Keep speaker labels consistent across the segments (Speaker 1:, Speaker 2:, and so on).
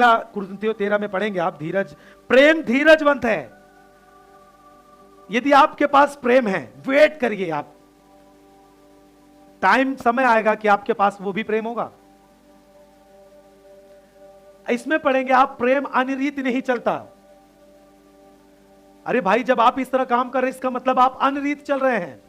Speaker 1: पहला कुरिन्थियों 13 में पढ़ेंगे आप, धीरज, प्रेम धीरजवंत है। यदि आपके पास प्रेम है, वेट करिए आप, टाइम समय आएगा कि आपके पास वो भी प्रेम होगा। इसमें पढ़ेंगे आप, प्रेम अनरीति नहीं चलता। अरे भाई, जब आप इस तरह काम कर रहे हैं, इसका मतलब आप अनरीत चल रहे हैं।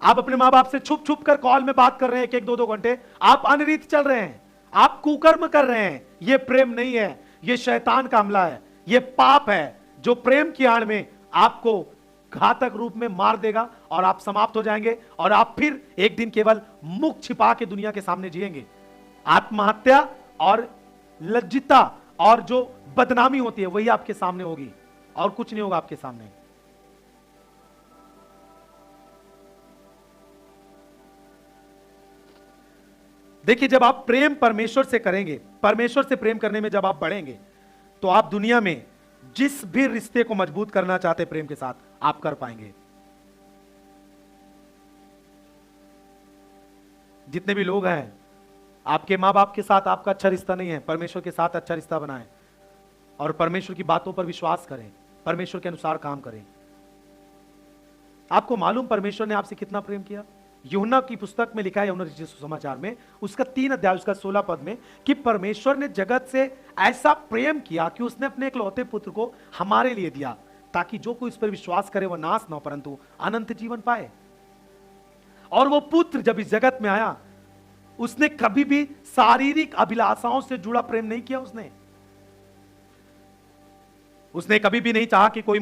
Speaker 1: आप अपने मां बाप से छुप छुप कर कॉल में बात कर रहे हैं, एक एक दो दो घंटे, आप अनरीत चल रहे हैं, आप कुकर्म कर रहे हैं। यह प्रेम नहीं है, यह शैतान का हमला है, यह पाप है, जो प्रेम की आड़ में आपको घातक रूप में मार देगा और आप समाप्त हो जाएंगे, और आप फिर एक दिन केवल मुख छिपा के दुनिया के सामने जिएंगे। आत्महत्या और लज्जिता और जो बदनामी होती है वही आपके सामने होगी, और कुछ नहीं होगा आपके सामने। देखिए, जब आप प्रेम परमेश्वर से करेंगे, परमेश्वर से प्रेम करने में जब आप बढ़ेंगे, तो आप दुनिया में जिस भी रिश्ते को मजबूत करना चाहते प्रेम के साथ, आप कर पाएंगे। जितने भी लोग हैं, आपके मां बाप के साथ आपका अच्छा रिश्ता नहीं है, परमेश्वर के साथ अच्छा रिश्ता बनाएं और परमेश्वर की बातों पर विश्वास करें, परमेश्वर के अनुसार काम करें। आपको मालूम परमेश्वर ने आपसे कितना प्रेम किया? यूहन्ना की पुस्तक में लिखा है, यूहन्ना रचित सुसमाचार में, उसका 3 अध्याय उसका 16 पद में, कि परमेश्वर ने जगत से ऐसा प्रेम किया कि उसने अपने इकलौते पुत्र को हमारे लिए दिया, ताकि जो कोई इस पर विश्वास करे वह नाश न हो परंतु अनंत जीवन पाए। और वो पुत्र जब इस जगत में आया, उसने कभी भी शारीरिक अभिलाषाओं से जुड़ा प्रेम नहीं किया। उसने कभी भी नहीं चाहा कि कोई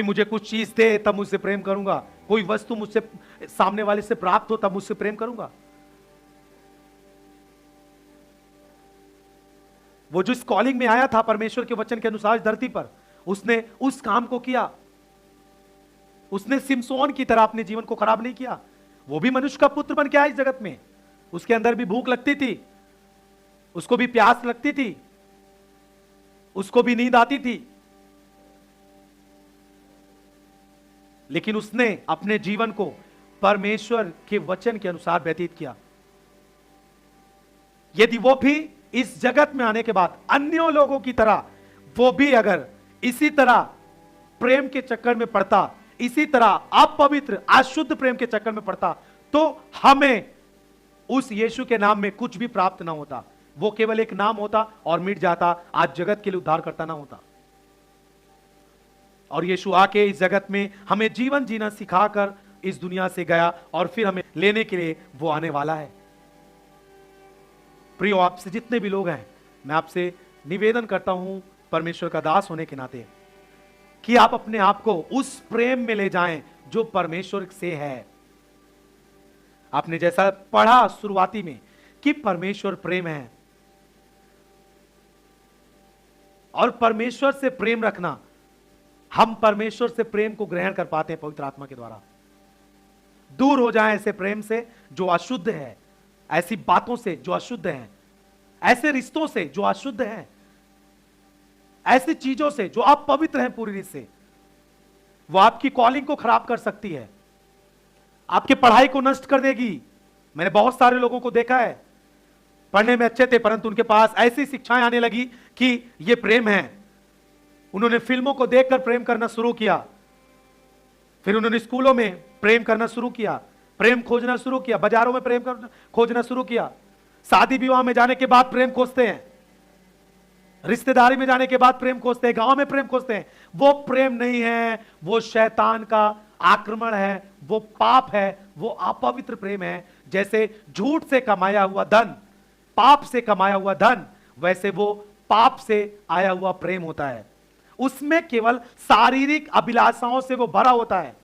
Speaker 1: मुझे कुछ चीज दे तब मुझसे प्रेम करूंगा, कोई वस्तु मुझसे सामने वाले से प्राप्त हो तब मुझसे प्रेम करूंगा। वो जो इस कॉलिंग में आया था परमेश्वर के वचन के अनुसार धरती पर, उसने उस काम को किया। उसने सिमसोन की तरह अपने जीवन को खराब नहीं किया। वो भी मनुष्य का पुत्र बन के आया इस जगत में, उसके अंदर भी भूख लगती थी, उसको भी प्यास लगती थी, उसको भी नींद आती थी, लेकिन उसने अपने जीवन को परमेश्वर के वचन के अनुसार व्यतीत किया। यदि वो भी इस जगत में आने के बाद अन्य लोगों की तरह वो भी अगर इसी तरह प्रेम के चक्कर में पड़ता, इसी तरह अपवित्र अशुद्ध प्रेम के चक्कर में पड़ता, तो हमें उस यीशु के नाम में कुछ भी प्राप्त ना होता। वो केवल एक नाम होता और मिट जाता, आज जगत के लिए उद्धार करता ना होता। और यीशु आके इस जगत में हमें जीवन जीना सिखाकर इस दुनिया से गया, और फिर हमें लेने के लिए वो आने वाला है। प्रियो, आपसे जितने भी लोग हैं, मैं आपसे निवेदन करता हूं परमेश्वर का दास होने के नाते, कि आप अपने आप को उस प्रेम में ले जाएं जो परमेश्वर से है। आपने जैसा पढ़ा शुरुआती में कि परमेश्वर प्रेम है, और परमेश्वर से प्रेम रखना, हम परमेश्वर से प्रेम को ग्रहण कर पाते हैं पवित्र आत्मा के द्वारा। दूर हो जाएं ऐसे प्रेम से जो अशुद्ध है, ऐसी बातों से जो अशुद्ध हैं, ऐसे रिश्तों से जो अशुद्ध हैं, ऐसी चीजों से जो अपवित्र हैं पूरी रीत से। वो आपकी कॉलिंग को खराब कर सकती है, आपकी पढ़ाई को नष्ट कर देगी। मैंने बहुत सारे लोगों को देखा है, पढ़ने में अच्छे थे परंतु उनके पास ऐसी शिक्षाएं आने लगी कि ये प्रेम है। उन्होंने फिल्मों को देखकर प्रेम करना शुरू किया, फिर उन्होंने स्कूलों में प्रेम करना शुरू किया, प्रेम खोजना शुरू किया, बाजारों में प्रेम खोजना शुरू किया, शादी विवाह में जाने के बाद प्रेम खोजते हैं, रिश्तेदारी में जाने के बाद प्रेम खोजते हैं, गांव में प्रेम खोजते हैं। वो प्रेम नहीं है, वो शैतान का आक्रमण है, वो पाप है, वो अपवित्र प्रेम है। जैसे झूठ से कमाया हुआ धन, पाप से कमाया हुआ धन, वैसे वो पाप से आया हुआ प्रेम होता है। उसमें केवल शारीरिक अभिलाषाओं से वो भरा होता है।